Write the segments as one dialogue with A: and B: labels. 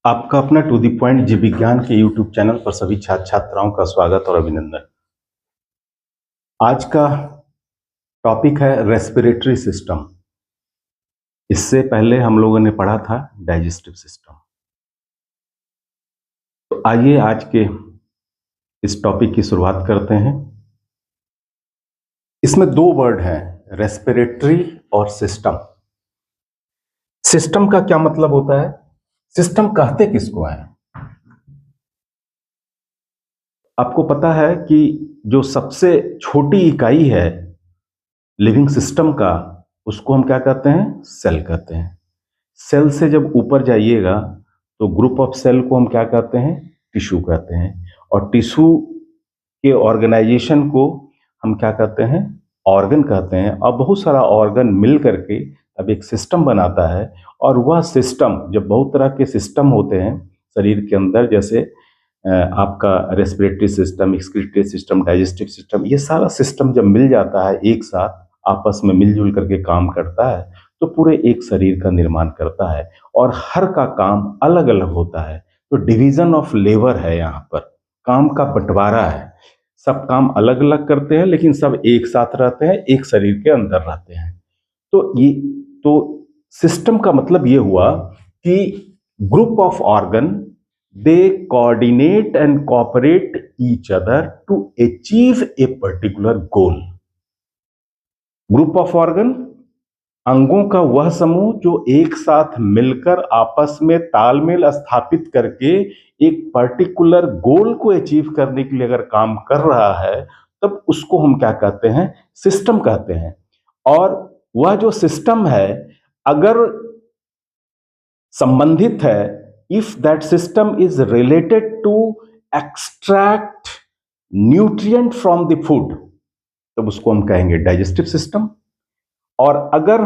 A: आपका अपना to the point जीव विज्ञान के यूट्यूब चैनल पर सभी छात्र छात्राओं का स्वागत और अभिनंदन। आज का टॉपिक है रेस्पिरेटरी सिस्टम। इससे पहले हम लोगों ने पढ़ा था डाइजेस्टिव सिस्टम। तो आइए आज के इस टॉपिक की शुरुआत करते हैं। इसमें दो वर्ड हैं, रेस्पिरेटरी और सिस्टम। सिस्टम का क्या मतलब होता है? सिस्टम कहते किसको हैं? आपको पता है कि जो सबसे छोटी इकाई है लिविंग सिस्टम का, उसको हम क्या कहते हैं? सेल कहते हैं। सेल से जब ऊपर जाइएगा तो ग्रुप ऑफ सेल को हम क्या कहते हैं? टिश्यू कहते हैं। और टिश्यू के ऑर्गेनाइजेशन को हम क्या कहते हैं? ऑर्गन कहते हैं। और बहुत सारा ऑर्गन मिल करके अब एक सिस्टम बनाता है। और वह सिस्टम, जब बहुत तरह के सिस्टम होते हैं शरीर के अंदर, जैसे आपका respiratory system, excretory system, digestive system, ये सारा सिस्टम जब मिल जाता है एक साथ, आपस में मिलजुल करके काम करता है, तो पूरे एक शरीर का निर्माण करता है। और हर का काम अलग अलग होता है। तो डिवीजन ऑफ लेबर है, यहाँ पर काम का बंटवारा है। सब काम अलग अलग करते हैं लेकिन सब एक साथ रहते हैं, एक शरीर के अंदर रहते हैं। तो सिस्टम का मतलब ये हुआ कि group of organ, they coordinate and cooperate each other to achieve a particular goal. Group of organ, अंगों का वह समूह जो एक साथ मिलकर आपस में तालमेल स्थापित करके एक पर्टिकुलर गोल को अचीव करने के लिए अगर काम कर रहा है, तब उसको हम क्या कहते हैं? सिस्टम कहते हैं। और वह जो सिस्टम है, अगर संबंधित है, if that system is related to extract nutrient from the food, तब उसको हम कहेंगे डाइजेस्टिव सिस्टम। और अगर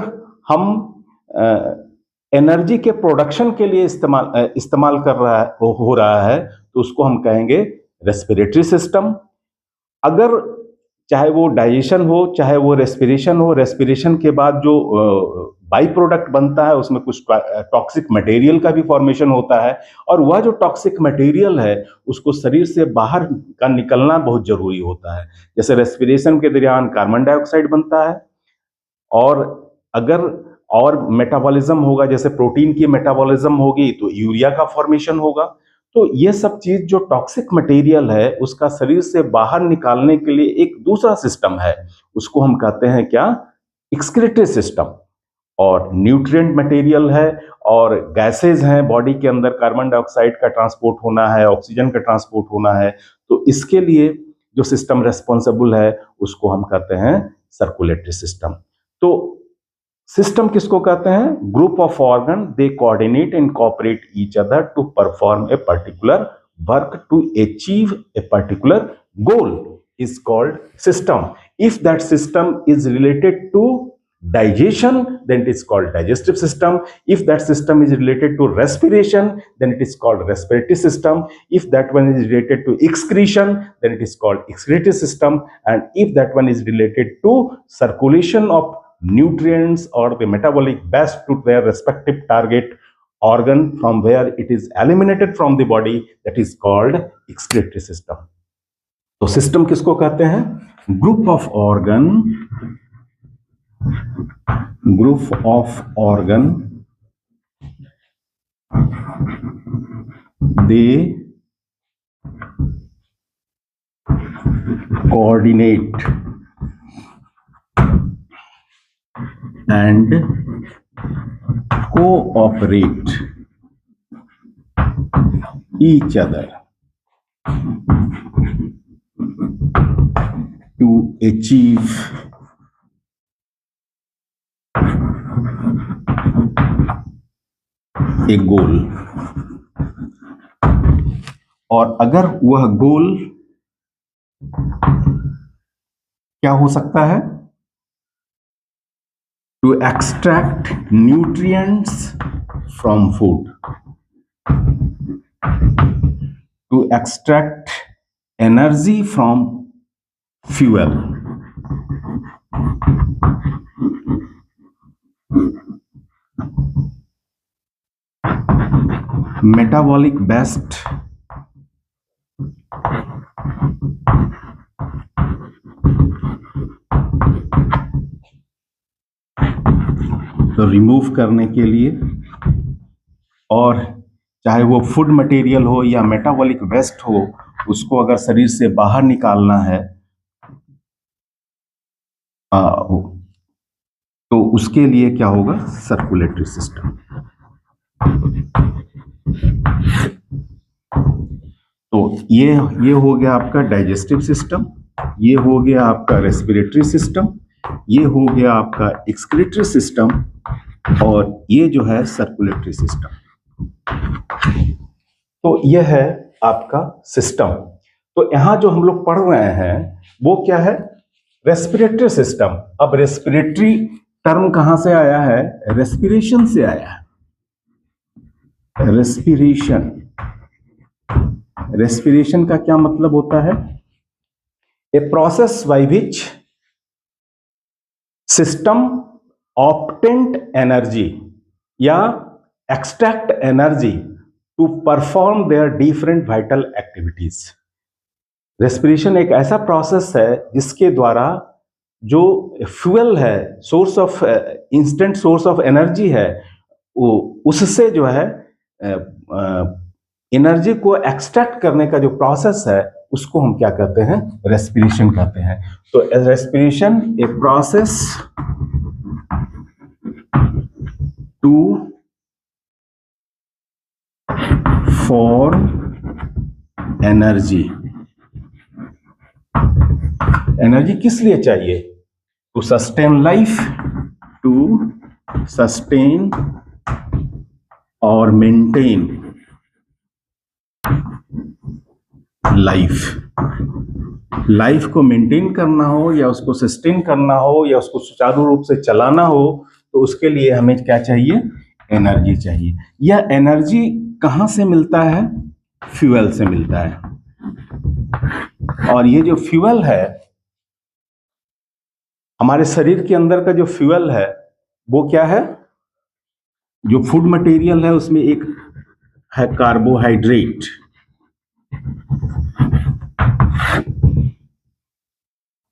A: हम एनर्जी के प्रोडक्शन के लिए इस्तेमाल कर रहा है, हो रहा है, तो उसको हम कहेंगे रेस्पिरेटरी सिस्टम। अगर चाहे वो डाइजेशन हो, चाहे वो रेस्पिरेशन हो, रेस्पिरेशन के बाद जो बाई प्रोडक्ट बनता है, उसमें कुछ टॉक्सिक मटेरियल का भी फॉर्मेशन होता है। और वह जो टॉक्सिक मटेरियल है, उसको शरीर से बाहर का निकलना बहुत जरूरी होता है। जैसे रेस्पिरेशन के दौरान कार्बन डाइऑक्साइड बनता है, और अगर और मेटाबॉलिज्म होगा, जैसे प्रोटीन की मेटाबॉलिज्म होगी, तो यूरिया का फॉर्मेशन होगा। तो ये सब चीज जो टॉक्सिक मटेरियल है, उसका शरीर से बाहर निकालने के लिए एक दूसरा सिस्टम है, उसको हम कहते हैं क्या? Excretory system. और न्यूट्रिएंट मटेरियल है और गैसेज हैं बॉडी के अंदर, कार्बन डाइऑक्साइड का ट्रांसपोर्ट होना है, ऑक्सीजन का ट्रांसपोर्ट होना है, तो इसके लिए जो सिस्टम रेस्पॉन्सिबल है, उसको हम कहते हैं सर्कुलेटरी सिस्टम। तो सिस्टम किसको कहते हैं? Group of organ, they coordinate and cooperate each other to perform a particular work to achieve a particular goal is called system. If that system is related to digestion, then it is called digestive system. If that system is related to respiration, then it is called respiratory system. If that one is related to excretion, then it is called excretory system. And if that one is related to circulation of nutrients or the metabolic waste to their respective target organ from where it is eliminated from the body, that is called excretory system. तो system किसको कहते हैं? Group of organ, group of organ, they coordinate and cooperate each other to achieve a goal। और अगर वह गोल क्या हो सकता है? To extract nutrients from food, to extract energy from fuel, metabolic best तो रिमूव करने के लिए, और चाहे वो फूड मटेरियल हो या मेटाबॉलिक वेस्ट हो, उसको अगर शरीर से बाहर निकालना है तो उसके लिए क्या होगा, सर्कुलेटरी सिस्टम। तो ये हो गया आपका डाइजेस्टिव सिस्टम, ये हो गया आपका रेस्पिरेटरी सिस्टम, ये हो गया आपका एक्सक्रीटरी सिस्टम, और ये जो है सर्कुलेटरी सिस्टम। तो ये है आपका सिस्टम। तो यहां जो हम लोग पढ़ रहे हैं वो क्या है, रेस्पिरेटरी सिस्टम। अब रेस्पिरेटरी टर्म कहां से आया है, रेस्पिरेशन से आया है। रेस्पिरेशन, रेस्पिरेशन का क्या मतलब होता है, a process by which system obtained energy या extract energy to perform their different vital activities. Respiration एक ऐसा प्रोसेस है जिसके द्वारा जो फ्यूल है, source of instant source of energy है, वो उससे जो है एनर्जी को एक्सट्रैक्ट करने का जो प्रोसेस है उसको हम क्या कहते हैं, रेस्पिरेशन कहते हैं। तो respiration a process to for energy. Energy किस लिए चाहिए, to sustain life, to sustain और मेंटेन लाइफ को मेंटेन करना हो या उसको सस्टेन करना हो या उसको सुचारू रूप से चलाना हो, तो उसके लिए हमें क्या चाहिए, एनर्जी चाहिए। यह एनर्जी कहां से मिलता है, फ्यूल से मिलता है। और ये जो फ्यूल है, हमारे शरीर के अंदर का जो फ्यूल है वो क्या है, जो फूड मटेरियल है उसमें एक है कार्बोहाइड्रेट,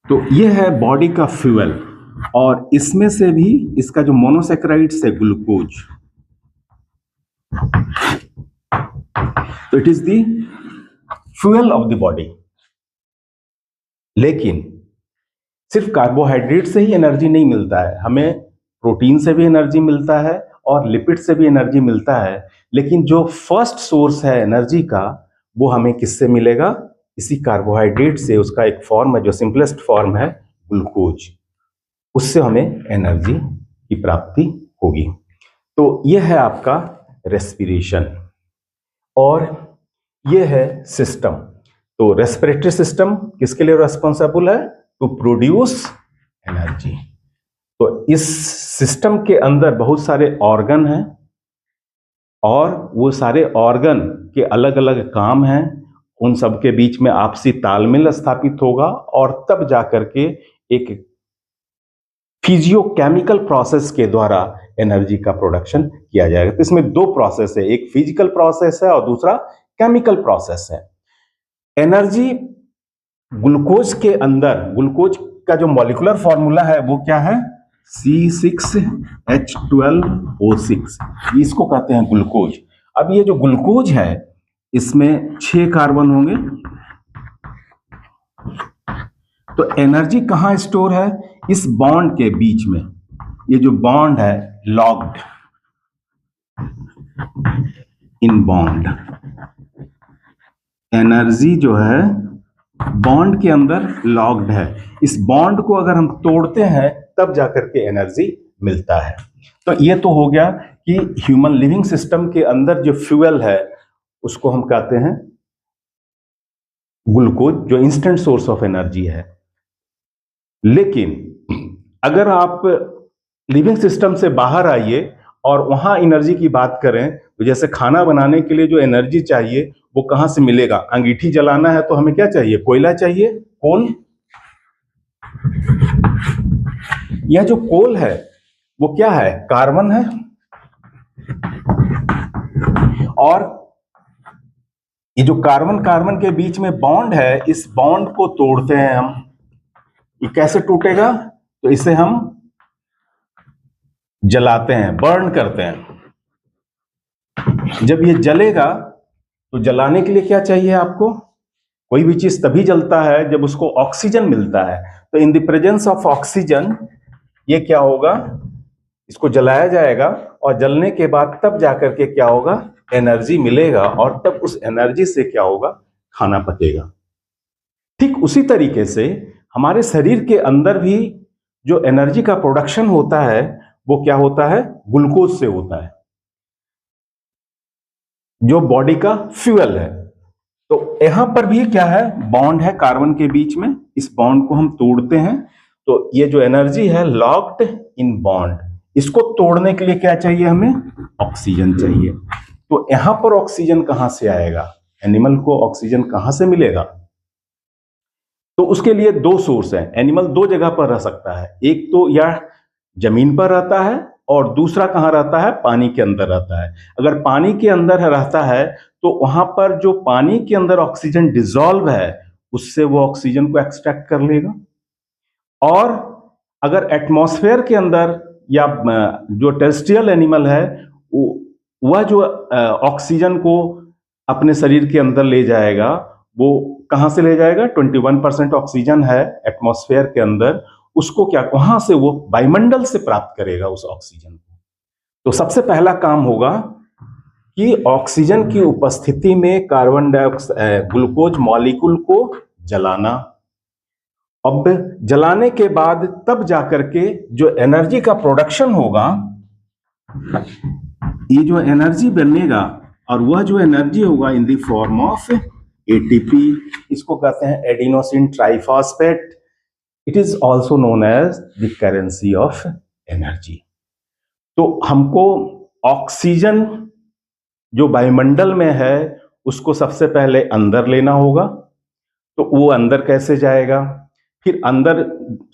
A: तो ये है बॉडी का फ्यूल। और इसमें से भी इसका जो मोनोसैकेराइड्स है ग्लूकोज, तो it is the fuel of the body. लेकिन सिर्फ कार्बोहाइड्रेट से ही एनर्जी नहीं मिलता है, हमें प्रोटीन से भी एनर्जी मिलता है और लिपिड से भी एनर्जी मिलता है। लेकिन जो फर्स्ट सोर्स है एनर्जी का वो हमें किससे मिलेगा, इसी कार्बोहाइड्रेट से। उसका एक फॉर्म है जो सिंपलेस्ट फॉर्म है ग्लूकोज, उससे हमें एनर्जी की प्राप्ति होगी। तो यह है आपका रेस्पिरेशन और यह है सिस्टम। तो रेस्पिरेटरी सिस्टम किसके लिए रिस्पॉन्सिबल है, टू प्रोड्यूस एनर्जी। तो इस सिस्टम के अंदर बहुत सारे ऑर्गन हैं और वो सारे ऑर्गन के अलग अलग काम हैं, उन सब के बीच में आपसी तालमेल स्थापित होगा और तब जाकर के एक फिजियोकेमिकल प्रोसेस के द्वारा एनर्जी का प्रोडक्शन किया जाएगा। तो इसमें दो प्रोसेस है, एक फिजिकल प्रोसेस है और दूसरा केमिकल प्रोसेस है। एनर्जी ग्लूकोज के अंदर, ग्लूकोज का जो मॉलिक्यूलर फॉर्मूला है वो क्या है, C6H12O6, इसको कहते हैं ग्लूकोज। अब ये जो ग्लूकोज है इसमें 6 कार्बन होंगे। तो एनर्जी कहां स्टोर है, इस बॉन्ड के बीच में। ये जो बॉन्ड है लॉक्ड इन बॉन्ड, एनर्जी जो है बॉन्ड के अंदर लॉक्ड है। इस बॉन्ड को अगर हम तोड़ते हैं तब जाकर के एनर्जी मिलता है। तो ये तो हो गया कि ह्यूमन लिविंग सिस्टम के अंदर जो फ्यूल है उसको हम कहते हैं ग्लूकोज, जो इंस्टेंट सोर्स ऑफ एनर्जी है। लेकिन अगर आप लिविंग सिस्टम से बाहर आइए और वहां एनर्जी की बात करें, तो जैसे खाना बनाने के लिए जो एनर्जी चाहिए वो कहां से मिलेगा, अंगीठी जलाना है तो हमें क्या चाहिए, कोयला चाहिए, कोल। यह जो कोल है वो क्या है, कार्बन है। और ये जो कार्बन कार्बन के बीच में बॉन्ड है, इस बॉन्ड को तोड़ते हैं हम। ये कैसे टूटेगा? तो इसे हम जलाते हैं, बर्न करते हैं। जब ये जलेगा तो जलाने के लिए क्या चाहिए आपको? कोई भी चीज तभी जलता है जब उसको ऑक्सीजन मिलता है। तो in the presence of oxygen ये क्या होगा? इसको जलाया जाएगा और जलने के बाद तब जाकर के क्या होगा? एनर्जी मिलेगा और तब उस एनर्जी से क्या होगा? खाना पकेगा। ठीक उसी तरीके से हमारे शरीर के अंदर भी जो एनर्जी का प्रोडक्शन होता है वो क्या होता है? ग्लूकोज से होता है, जो बॉडी का फ्यूल है। तो यहां पर भी क्या है? बॉन्ड है कार्बन के बीच में। इस बॉन्ड को हम तोड़ते हैं तो ये जो एनर्जी है लॉक्ड इन बॉन्ड, इसको तोड़ने के लिए क्या चाहिए हमें? ऑक्सीजन चाहिए। तो यहां पर ऑक्सीजन कहां से आएगा? एनिमल को ऑक्सीजन कहां से मिलेगा? तो उसके लिए दो सोर्स हैं। एनिमल दो जगह पर रह सकता है, एक तो या जमीन पर रहता है और दूसरा कहां रहता है? पानी के अंदर रहता है। अगर पानी के अंदर रहता है तो वहां पर जो पानी के अंदर ऑक्सीजन डिसॉल्व है उससे वो ऑक्सीजन को एक्सट्रैक्ट कर लेगा। और अगर एटमॉस्फेयर के अंदर या जो टेरेस्ट्रियल एनिमल है वह जो ऑक्सीजन को अपने शरीर के अंदर ले जाएगा, वो कहां से ले जाएगा? 21% ऑक्सीजन है एटमॉस्फेयर के अंदर, उसको क्या वहां से वो वायुमंडल से प्राप्त करेगा उस ऑक्सीजन को। तो सबसे पहला काम होगा कि ऑक्सीजन की उपस्थिति में कार्बन डाइऑक्साइड ग्लूकोज मॉलिक्यूल को जलाना। अब जलाने के बाद तब जाकर के जो एनर्जी का प्रोडक्शन होगा, ये जो एनर्जी बनेगा और वह जो एनर्जी होगा in the form of ATP, इसको कहते हैं adenosine triphosphate. It is also known as the currency of energy. तो हमको ऑक्सीजन जो वायुमंडल में है उसको सबसे पहले अंदर लेना होगा। तो वो अंदर कैसे जाएगा? फिर अंदर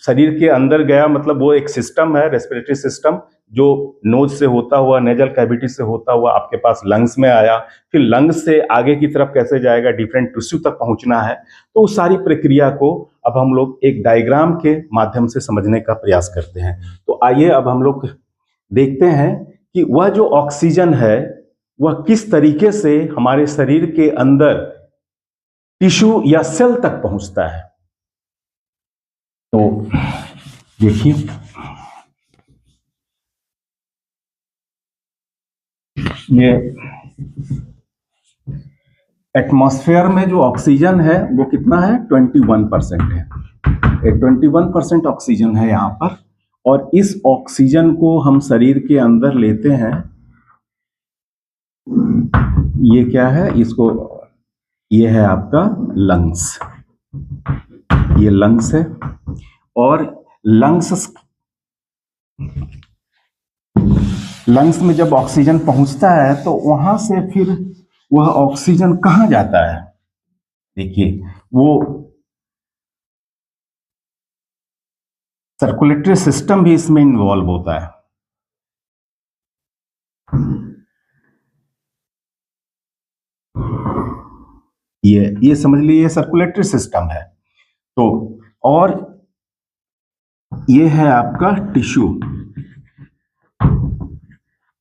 A: शरीर के अंदर गया, मतलब वो एक सिस्टम है, रेस्पिरेटरी सिस्टम, जो नोज से होता हुआ, नेजल कैविटी से होता हुआ आपके पास लंग्स में आया। फिर लंग्स से आगे की तरफ कैसे जाएगा? डिफरेंट टिश्यू तक पहुंचना है। तो उस सारी प्रक्रिया को अब हम लोग एक डायग्राम के माध्यम से समझने का प्रयास करते हैं। तो आइए अब हम लोग देखते हैं कि वह जो ऑक्सीजन है वह किस तरीके से हमारे शरीर के अंदर टिश्यू या सेल तक पहुंचता है। तो देखिए, ये एटमॉस्फेयर में जो ऑक्सीजन है वो कितना है? 21% है। 21% ऑक्सीजन है यहाँ पर, और इस ऑक्सीजन को हम शरीर के अंदर लेते हैं। ये क्या है? इसको, ये है आपका लंग्स, ये लंग्स है। और लंग्स में जब ऑक्सीजन पहुंचता है तो वहां से फिर वह ऑक्सीजन कहां जाता है? देखिए, वो सर्कुलेटरी सिस्टम भी इसमें इन्वॉल्व होता है। ये समझ लीजिए सर्कुलेटरी सिस्टम है। तो और ये है आपका टिश्यू,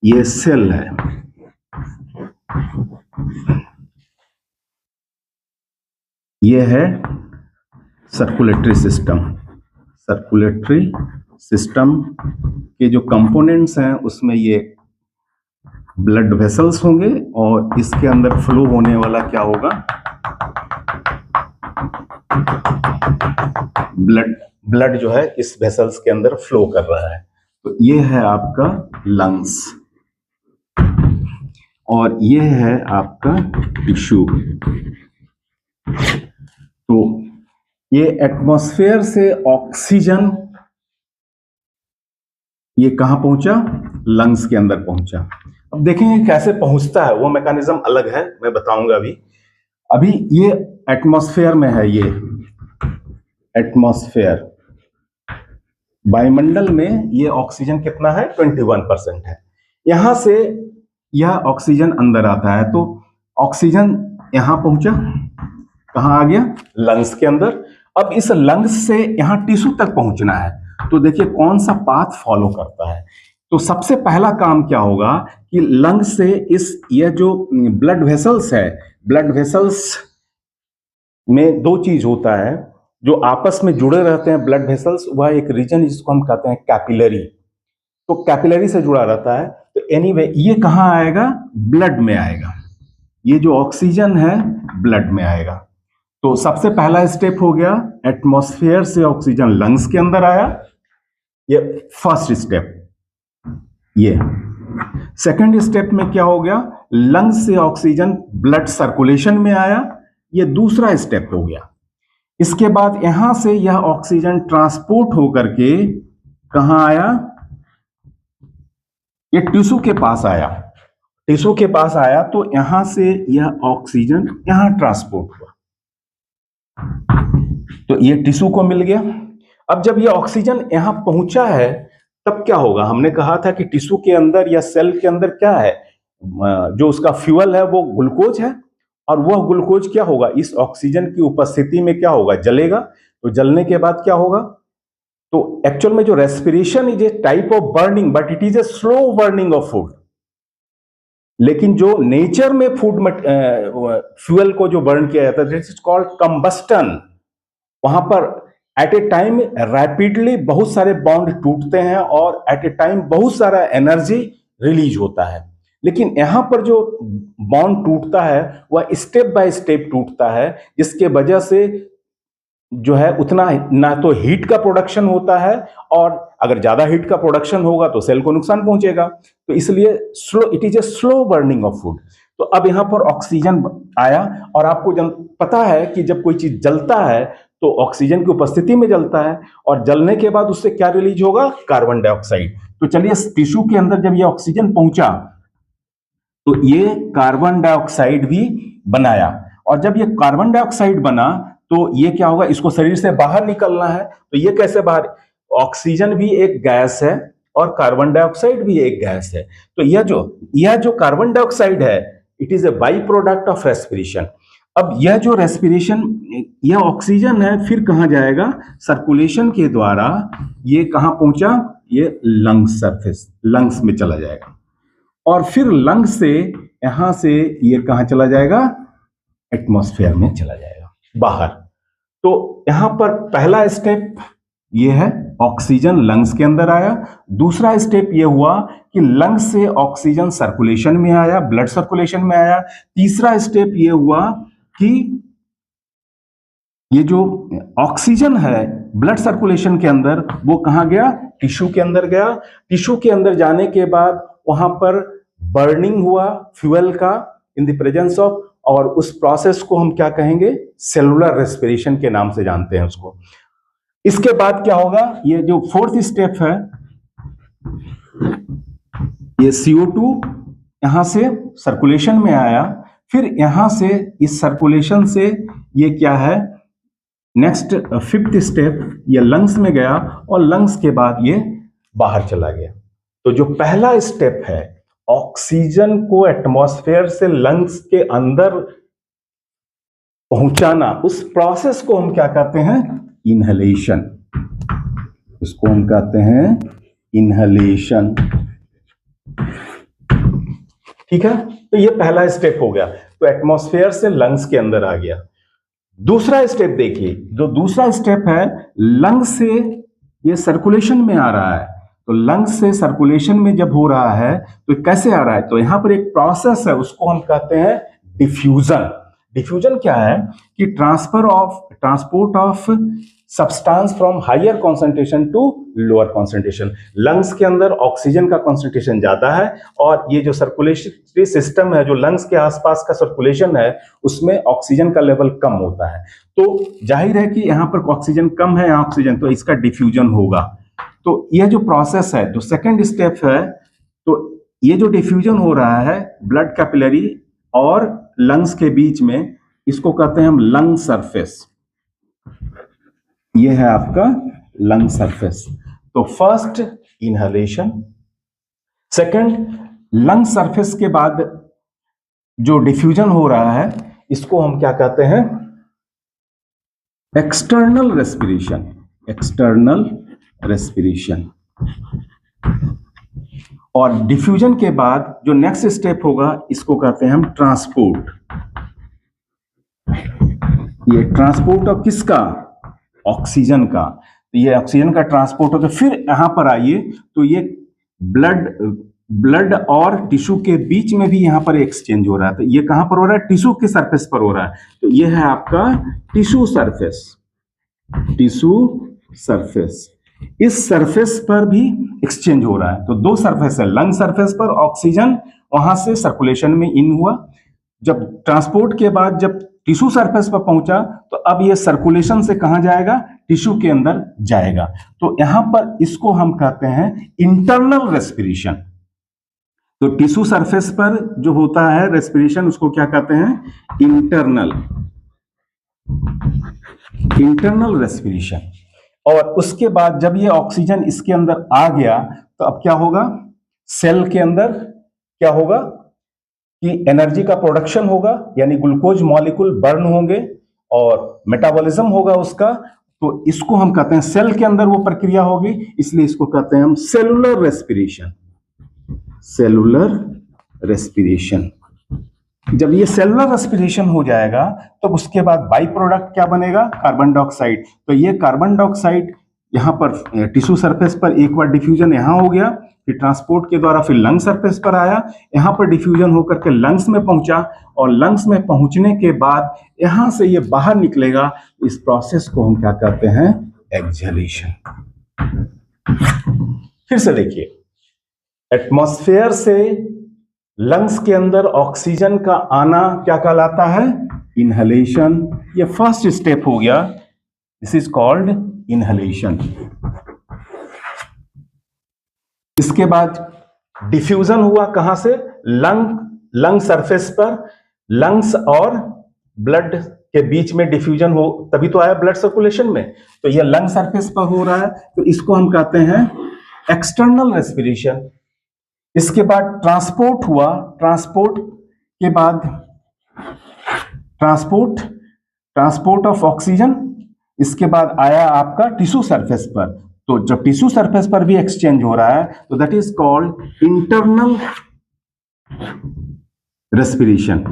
A: ये सेल है। ये है सर्कुलेटरी सिस्टम। सर्कुलेटरी सिस्टम के जो कंपोनेंट्स हैं उसमें ये ब्लड वेसल्स होंगे और इसके अंदर फ्लो होने वाला क्या होगा? ब्लड जो है इस वेसल्स के अंदर फ्लो कर रहा है। तो ये है आपका लंग्स और ये है आपका टिश्यू। तो ये एटमॉस्फेयर से ऑक्सीजन ये कहां पहुंचा? लंग्स के अंदर पहुंचा। अब देखेंगे कैसे पहुंचता है, वो मैकेनिज्म अलग है, मैं बताऊंगा अभी ये एटमॉस्फेयर में है। ये एटमॉस्फेयर, वायुमंडल में ये ऑक्सीजन कितना है? 21% है। यहां से यह ऑक्सीजन अंदर आता है। तो ऑक्सीजन यहां पहुंचा, कहां आ गया, लंग्स के अंदर। अब इस लंग्स से यहां टिश्यू तक पहुंचना है, तो देखिए कौन सा पाथ फॉलो करता है। तो सबसे पहला काम क्या होगा कि लंग्स से ये जो ब्लड वेसल्स है, ब्लड वेसल्स में दो चीज होता है जो आपस में जुड़े रहते हैं ब्लड वेसल्स, वह एक रीजन जिसको हम कहते हैं कैपिलरी, तो कैपिलरी से जुड़ा रहता है। तो एनीवे ये कहां आएगा, ब्लड में आएगा, ये जो ऑक्सीजन है ब्लड में आएगा। तो सबसे पहला स्टेप हो गया, एटमॉस्फेयर से ऑक्सीजन लंग्स के अंदर आया, ये फर्स्ट स्टेप। ये सेकंड स्टेप में क्या हो गया, लंग्स से ऑक्सीजन ब्लड सर्कुलेशन में आया, ये दूसरा स्टेप हो गया। इसके बाद यहां से यह ऑक्सीजन ट्रांसपोर्ट होकर के कहां आया, ये टिश्यू के पास आया, टिश्यू के पास आया, तो यहां से यह ऑक्सीजन यहां ट्रांसपोर्ट हुआ, तो ये टिश्यू को मिल गया। अब जब ये ऑक्सीजन यहां पहुंचा है तब क्या होगा, हमने कहा था कि टिश्यू के अंदर या सेल के अंदर क्या है, जो उसका फ्यूल है वो ग्लूकोज है, और वह ग्लूकोज क्या होगा, इस ऑक्सीजन की उपस्थिति में क्या होगा, जलेगा। तो जलने के बाद क्या होगा, तो एक्चुअल में जो respiration is a type of burning, but it is a slow burning of food. लेकिन जो नेचर में फूड फ्यूल को जो बर्न किया जाता है, दिस इज कॉल्ड कंबस्टन। वहां पर एट ए टाइम रैपिडली बहुत सारे बॉन्ड टूटते हैं और एट ए टाइम बहुत सारा एनर्जी रिलीज होता है। लेकिन यहां पर जो बॉन्ड टूटता है वह स्टेप बाय स्टेप टूटता है, जिसके वजह से जो है उतना ना तो हीट का प्रोडक्शन होता है, और अगर ज्यादा हीट का प्रोडक्शन होगा तो सेल को नुकसान पहुंचेगा। तो इसलिए slow, it is a slow burning of food. तो अब यहां पर ऑक्सीजन आया, और आपको पता है कि जब कोई चीज जलता है तो ऑक्सीजन की उपस्थिति में जलता है, और जलने के बाद उससे क्या रिलीज होगा, कार्बन डाइऑक्साइड। तो चलिए टिश्यू के अंदर जब ये ऑक्सीजन पहुंचा तो ये कार्बन डाइऑक्साइड भी बनाया, और जब ये कार्बन डाइऑक्साइड बना तो ये क्या होगा, इसको शरीर से बाहर निकलना है। तो ये कैसे बाहर, ऑक्सीजन भी एक गैस है और कार्बन डाइऑक्साइड भी एक गैस है। तो यह जो कार्बन डाइऑक्साइड है, it is a by product of respiration. अब यह जो रेस्पिरेशन, यह ऑक्सीजन है, फिर कहां जाएगा, सर्कुलेशन के द्वारा ये कहां पहुंचा, ये लंग्स सरफेस, लंग्स में चला जाएगा, और फिर लंग्स से यहां से ये कहां चला जाएगा, एटमॉस्फेयर में चला जाएगा बाहर। तो यहां पर पहला स्टेप ये है, ऑक्सीजन लंग्स के अंदर आया। दूसरा स्टेप ये हुआ कि लंग्स से ऑक्सीजन सर्कुलेशन में आया, ब्लड सर्कुलेशन में आया। तीसरा स्टेप ये हुआ कि ये जो ऑक्सीजन है ब्लड सर्कुलेशन के अंदर, वो कहां गया, टिश्यू के अंदर गया। टिश्यू के अंदर जाने के बाद वहां पर बर्निंग हुआ फ्यूल का इन द प्रेजेंस ऑफ, और उस प्रोसेस को हम क्या कहेंगे, सेलुलर रेस्पिरेशन के नाम से जानते हैं उसको। इसके बाद क्या होगा, ये जो फोर्थ स्टेप है, ये CO2 यहां से सर्कुलेशन में आया, फिर यहां से इस सर्कुलेशन से ये क्या है, नेक्स्ट फिफ्थ स्टेप, ये लंग्स में गया, और लंग्स के बाद ये बाहर चला गया। तो जो पहला स्टेप है, ऑक्सीजन को एटमॉस्फेयर से लंग्स के अंदर पहुंचाना, उस प्रोसेस को हम क्या कहते हैं, इनहलेशन। उसको हम कहते हैं इनहलेशन। ठीक है, तो ये पहला स्टेप हो गया, तो एटमॉस्फेयर से लंग्स के अंदर आ गया। दूसरा स्टेप देखिए, जो दूसरा स्टेप है, लंग्स से ये सर्कुलेशन में आ रहा है। तो लंग्स से सर्कुलेशन में जब हो रहा है तो कैसे आ रहा है, तो यहां पर एक प्रोसेस है, उसको हम कहते हैं डिफ्यूजन। डिफ्यूजन क्या है कि transport of substance from higher concentration to lower concentration. Lungs के अंदर ऑक्सीजन का कॉन्सेंट्रेशन ज्यादा है, और ये जो सर्कुलेटरी सिस्टम है, जो लंग्स के आसपास का सर्कुलेशन है, उसमें ऑक्सीजन का लेवल कम होता है। तो जाहिर है कि यहाँ पर ऑक्सीजन कम है, ऑक्सीजन, तो इसका डिफ्यूजन होगा। तो यह जो प्रोसेस है, जो सेकेंड स्टेप है, तो ये जो डिफ्यूजन हो रहा है ब्लड कैपिलरी और लंग्स के बीच में, इसको कहते हैं हम लंग सरफेस। ये है आपका लंग सरफेस। तो first inhalation, second lung surface के बाद जो डिफ्यूजन हो रहा है, इसको हम क्या कहते हैं, एक्सटर्नल रेस्पिरेशन, एक्सटर्नल रेस्पिरेशन। और डिफ्यूजन के बाद जो नेक्स्ट स्टेप होगा इसको कहते हैं हम ट्रांसपोर्ट। ये ट्रांसपोर्ट ऑफ किसका, ऑक्सीजन का। तो ये ऑक्सीजन का ट्रांसपोर्ट होगा। फिर यहां पर आइए तो ये ब्लड और टिश्यू के बीच में भी यहां पर एक्सचेंज हो रहा है। तो ये कहां पर हो रहा है, टिश्यू के सरफेस पर हो रहा है। तो ये है आपका टिश्यू सरफेस, टिश्यू सरफेस। इस सरफेस पर भी एक्सचेंज हो रहा है। तो दो सरफेस है, लंग सरफेस पर ऑक्सीजन वहां से सर्कुलेशन में इन हुआ, जब ट्रांसपोर्ट के बाद जब टिश्यू सरफेस पर पहुंचा तो अब ये सर्कुलेशन से कहां जाएगा, टिश्यू के अंदर जाएगा। तो यहां पर इसको हम कहते हैं इंटरनल रेस्पिरेशन। तो टिश्यू सरफेस पर जो होता है रेस्पिरेशन उसको क्या कहते हैं, इंटरनल, इंटरनल रेस्पिरेशन। और उसके बाद जब ये ऑक्सीजन इसके अंदर आ गया तो अब क्या होगा, सेल के अंदर क्या होगा कि एनर्जी का प्रोडक्शन होगा, यानी ग्लूकोज मॉलिक्यूल बर्न होंगे और मेटाबॉलिज्म होगा उसका। तो इसको हम कहते हैं सेल के अंदर वो प्रक्रिया होगी, इसलिए इसको कहते हैं हम सेलुलर रेस्पिरेशन, सेलुलर रेस्पिरेशन। जब ये सेलुलर रेस्पिरेशन हो जाएगा तो उसके बाद बाई प्रोडक्ट क्या बनेगा, कार्बन डाइऑक्साइड। तो ये कार्बन डाइऑक्साइड यहाँ पर टिश्यू सरफेस पर एक बार डिफ्यूजन यहाँ हो गया, फिर ट्रांसपोर्ट के द्वारा फिर लंग सरफेस पर आया, यहाँ पर डिफ्यूजन होकर के लंग्स में पहुंचा और लंग्स में पहुंचने के बाद यहाँ से ये बाहर निकलेगा। इस प्रोसेस को हम क्या कहते हैं, एक्सहेलेशन। फिर से देखिए, एटमॉस्फेयर से लंग्स के अंदर ऑक्सीजन का आना क्या कहलाता है, इनहलेशन। ये फर्स्ट स्टेप हो गया, दिस इज कॉल्ड इनहलेशन। इसके बाद डिफ्यूजन हुआ कहां से, लंग सरफेस पर, लंग्स और ब्लड के बीच में डिफ्यूजन हो तभी तो आया ब्लड सर्कुलेशन में। तो ये लंग सरफेस पर हो रहा है, तो इसको हम कहते हैं एक्सटर्नल रेस्पिरेशन। इसके बाद ट्रांसपोर्ट हुआ, ट्रांसपोर्ट के बाद ट्रांसपोर्ट ऑफ ऑक्सीजन, इसके बाद आया आपका टिश्यू सरफेस पर। तो जब टिश्यू सरफेस पर भी एक्सचेंज हो रहा है तो that is called internal respiration,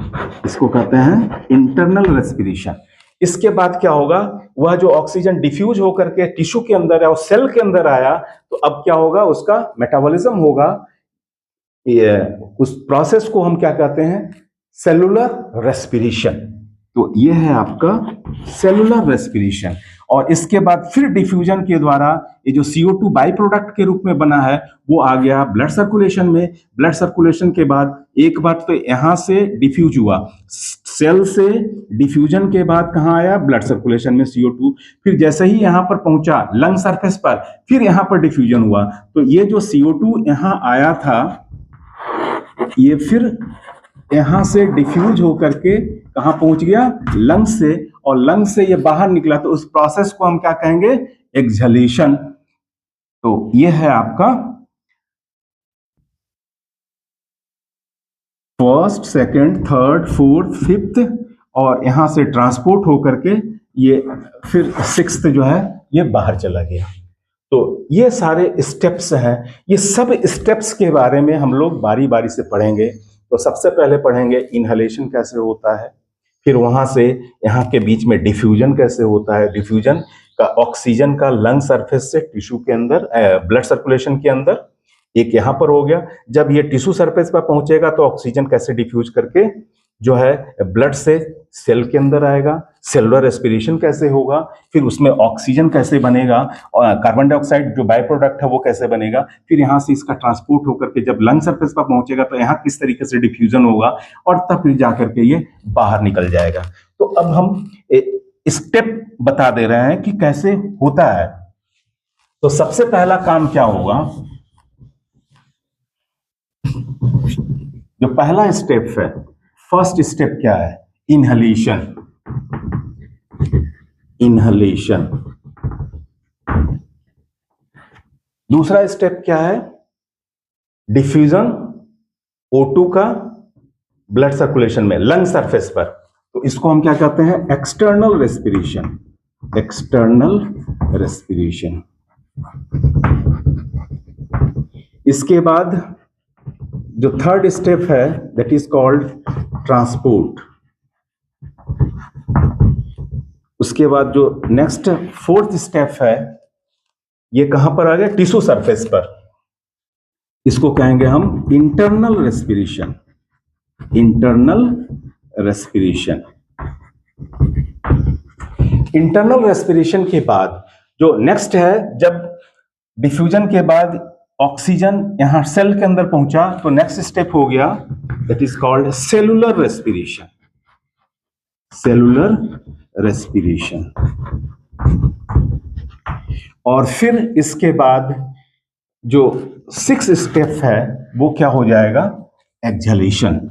A: इसको कहते हैं इंटरनल रेस्पिरेशन। इसके बाद क्या होगा, वह जो ऑक्सीजन डिफ्यूज होकर के टिश्यू के अंदर है और सेल के अंदर आया, तो अब क्या होगा, उसका मेटाबॉलिज्म होगा। उस प्रोसेस को हम क्या कहते हैं, सेलुलर रेस्पिरेशन। तो ये है आपका सेलुलर रेस्पिरेशन। और इसके बाद फिर डिफ्यूजन के द्वारा ये जो CO2 बाई प्रोडक्ट के रूप में बना है वो आ गया ब्लड सर्कुलेशन में। ब्लड सर्कुलेशन के बाद एक बार तो यहां से डिफ्यूज हुआ, सेल से डिफ्यूजन के बाद कहां आया, ब्लड सर्कुलेशन में CO2। फिर जैसे ही यहां पर पहुंचा लंग सरफेस पर, फिर यहां पर डिफ्यूजन हुआ। तो ये जो CO2 यहां आया था ये फिर यहां से डिफ्यूज होकर के कहां पहुंच गया, लंग्स से, और लंग्स से ये बाहर निकला। तो उस प्रोसेस को हम क्या कहेंगे, एक्सहेलेशन। तो ये है आपका first, second, third, fourth, fifth, और यहां से ट्रांसपोर्ट होकर के ये फिर सिक्स्थ जो है ये बाहर चला गया। तो ये सारे स्टेप्स हैं। ये सब स्टेप्स के बारे में हम लोग बारी बारी से पढ़ेंगे। तो सबसे पहले पढ़ेंगे इनहलेशन कैसे होता है, फिर वहां से यहाँ के बीच में डिफ्यूजन कैसे होता है, डिफ्यूजन का ऑक्सीजन का लंग सरफेस से टिश्यू के अंदर, ब्लड सर्कुलेशन के अंदर, एक यहाँ पर हो गया। जब ये टिश्यू सरफेस पर पहुंचेगा तो ऑक्सीजन कैसे डिफ्यूज करके जो है ब्लड से सेल के अंदर आएगा, सेलुलर रेस्पिरेशन कैसे होगा, फिर उसमें ऑक्सीजन कैसे बनेगा, और कार्बन डाइऑक्साइड जो बाय प्रोडक्ट है वो कैसे बनेगा, फिर यहाँ से इसका ट्रांसपोर्ट होकर के जब लंग सरफेस पर पहुंचेगा तो यहाँ किस तरीके से डिफ्यूजन होगा, और तब फिर जाकर के ये बाहर निकल जाएगा। तो अब हम स्टेप बता दे रहे हैं कि कैसे होता है। तो सबसे पहला काम क्या होगा, जो पहला स्टेप है, फर्स्ट स्टेप क्या है, इनहलेशन। इनहलेशन। दूसरा स्टेप क्या है, डिफ्यूजन O2 का ब्लड सर्कुलेशन में लंग सरफेस पर। तो इसको हम क्या कहते हैं, एक्सटर्नल रेस्पिरेशन, एक्सटर्नल रेस्पिरेशन। इसके बाद जो थर्ड स्टेप है दैट इज कॉल्ड ट्रांसपोर्ट। उसके बाद जो नेक्स्ट फोर्थ स्टेप है ये कहां पर आ गया, टिश्यू सरफेस पर। इसको कहेंगे हम internal respiration, internal respiration. Internal respiration के बाद जो नेक्स्ट है, जब डिफ्यूजन के बाद ऑक्सीजन यहां सेल के अंदर पहुंचा तो नेक्स्ट स्टेप हो गया that is called cellular respiration, cellular respiration. और फिर इसके बाद जो सिक्स स्टेप है वो क्या हो जाएगा, एक्सहेलेशन।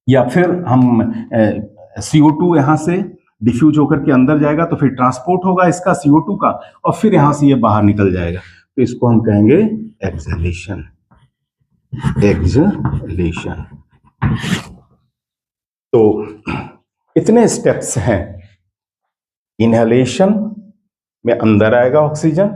A: या फिर हम CO2 यहां से डिफ्यूज होकर के अंदर जाएगा तो फिर ट्रांसपोर्ट होगा इसका CO2 का, और फिर यहां से ये बाहर निकल जाएगा, तो इसको हम कहेंगे एक्सहेलेशन, एक्सहेलेशन। तो इतने स्टेप्स हैं। इनहेलेशन में अंदर आएगा ऑक्सीजन,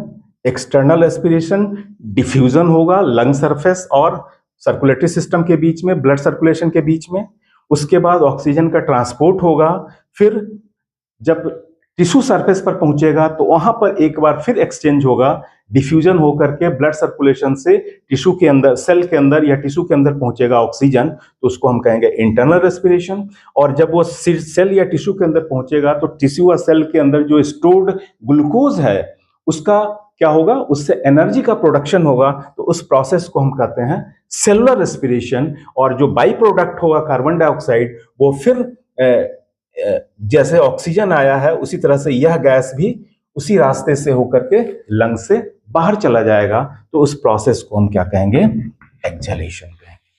A: एक्सटर्नल रेस्पिरेशन डिफ्यूजन होगा लंग सरफेस और सर्कुलेटरी सिस्टम के बीच में, ब्लड सर्कुलेशन के बीच में। उसके बाद ऑक्सीजन का ट्रांसपोर्ट होगा, फिर जब टिश्यू सरफेस पर पहुंचेगा तो वहां पर एक बार फिर एक्सचेंज होगा, डिफ्यूजन होकर के ब्लड सर्कुलेशन से टिश्यू के अंदर, सेल के अंदर या टिश्यू के अंदर पहुंचेगा ऑक्सीजन, तो उसको हम कहेंगे इंटरनल रेस्पिरेशन। और जब वो सेल या टिश्यू के अंदर पहुंचेगा तो टिश्यू या सेल के अंदर जो स्टोर्ड ग्लूकोज है उसका क्या होगा, उससे एनर्जी का प्रोडक्शन होगा, तो उस प्रोसेस को हम कहते हैं सेलुलर रेस्पिरेशन। और जो बाई प्रोडक्ट होगा कार्बन डाइऑक्साइड, वो फिर जैसे ऑक्सीजन आया है उसी तरह से यह गैस भी उसी रास्ते से होकर के लंग से बाहर चला जाएगा, तो उस प्रोसेस को हम क्या कहेंगे, एक्सहेलेशन कहेंगे।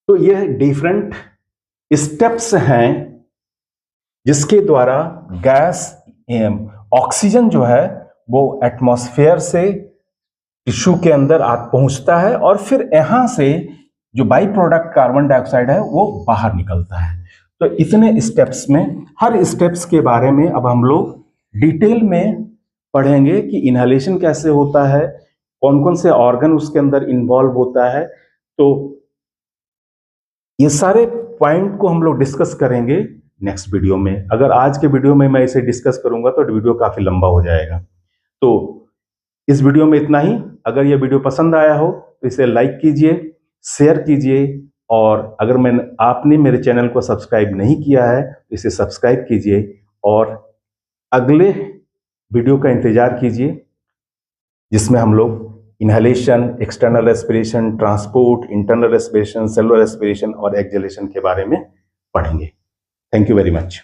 A: तो ये डिफरेंट स्टेप्स हैं जिसके द्वारा गैस ऑक्सीजन जो है वो एटमॉस्फेयर से टिश्यू के अंदर पहुंचता है, और फिर यहां से जो बाई प्रोडक्ट कार्बन डाइऑक्साइड है वो बाहर निकलता है। तो इतने स्टेप्स में, हर स्टेप्स के बारे में अब हम लोग डिटेल में पढ़ेंगे कि इनहेलेशन कैसे होता है, कौन कौन से ऑर्गन उसके अंदर इन्वॉल्व होता है। तो ये सारे पॉइंट को हम लोग डिस्कस करेंगे नेक्स्ट वीडियो में। अगर आज के वीडियो में मैं इसे डिस्कस करूंगा तो वीडियो काफी लंबा हो जाएगा। तो इस वीडियो में इतना ही। अगर ये वीडियो पसंद आया हो तो इसे लाइक कीजिए, शेयर कीजिए, और अगर आपने मेरे चैनल को सब्सक्राइब नहीं किया है तो इसे सब्सक्राइब कीजिए, और अगले वीडियो का इंतजार कीजिए जिसमें हम लोग inhalation, external respiration, transport, internal respiration, cellular respiration और एक्सहेलेशन के बारे में पढ़ेंगे। Thank you very much.